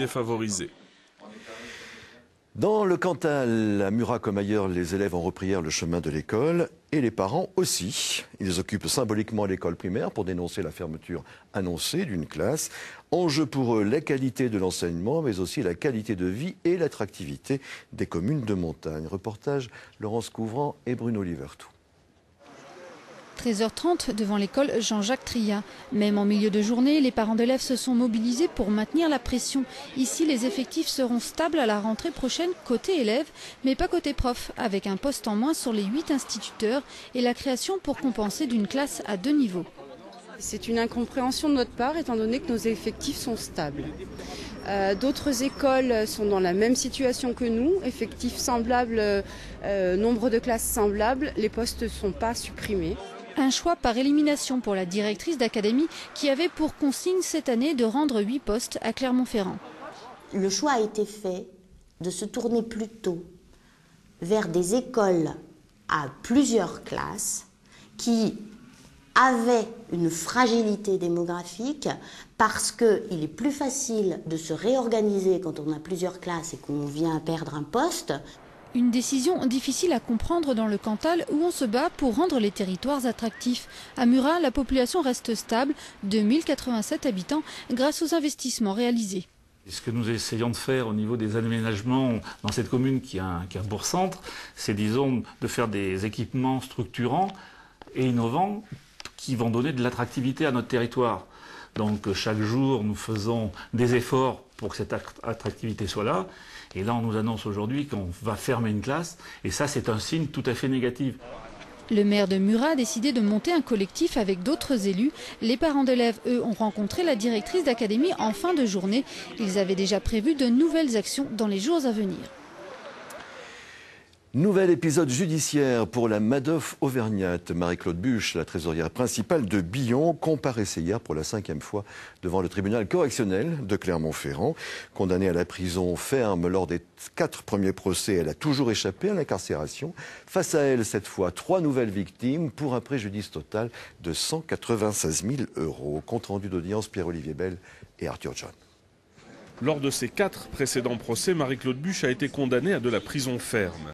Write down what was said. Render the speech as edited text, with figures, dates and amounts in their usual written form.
défavorisés. Dans le Cantal, à Murat comme ailleurs, les élèves ont repris hier le chemin de l'école et les parents aussi. Ils occupent symboliquement l'école primaire pour dénoncer la fermeture annoncée d'une classe. Enjeu pour eux, la qualité de l'enseignement, mais aussi la qualité de vie et l'attractivité des communes de montagne. Reportage Laurence Couvrant et Bruno Livertou. 13h30 devant l'école Jean-Jacques Trillat. Même en milieu de journée, les parents d'élèves se sont mobilisés pour maintenir la pression. Ici, les effectifs seront stables à la rentrée prochaine côté élèves, mais pas côté prof, avec un poste en moins sur les 8 instituteurs et la création pour compenser d'une classe à 2 niveaux. C'est une incompréhension de notre part étant donné que nos effectifs sont stables. D'autres écoles sont dans la même situation que nous, effectifs semblables, nombre de classes semblables, les postes ne sont pas supprimés. Un choix par élimination pour la directrice d'académie qui avait pour consigne cette année de rendre 8 postes à Clermont-Ferrand. Le choix a été fait de se tourner plutôt vers des écoles à plusieurs classes qui avaient une fragilité démographique parce qu'il est plus facile de se réorganiser quand on a plusieurs classes et qu'on vient à perdre un poste. Une décision difficile à comprendre dans le Cantal où on se bat pour rendre les territoires attractifs. À Murat, la population reste stable, 2087 habitants, grâce aux investissements réalisés. Ce que nous essayons de faire au niveau des aménagements dans cette commune qui a un bourg-centre, c'est disons de faire des équipements structurants et innovants qui vont donner de l'attractivité à notre territoire. Donc chaque jour, nous faisons des efforts pour que cette attractivité soit là. Et là, on nous annonce aujourd'hui qu'on va fermer une classe. Et ça, c'est un signe tout à fait négatif. Le maire de Murat a décidé de monter un collectif avec d'autres élus. Les parents d'élèves, eux, ont rencontré la directrice d'académie en fin de journée. Ils avaient déjà prévu de nouvelles actions dans les jours à venir. Nouvel épisode judiciaire pour la Madoff auvergnate. Marie-Claude Buche, la trésorière principale de Billon, comparaissait hier pour la 5e fois devant le tribunal correctionnel de Clermont-Ferrand. Condamnée à la prison ferme lors des 4 premiers procès, elle a toujours échappé à l'incarcération. Face à elle, cette fois, 3 nouvelles victimes pour un préjudice total de 196 000 €. Compte rendu d'audience, Pierre-Olivier Bell et Arthur John. Lors de ses 4 précédents procès, Marie-Claude Buche a été condamnée à de la prison ferme.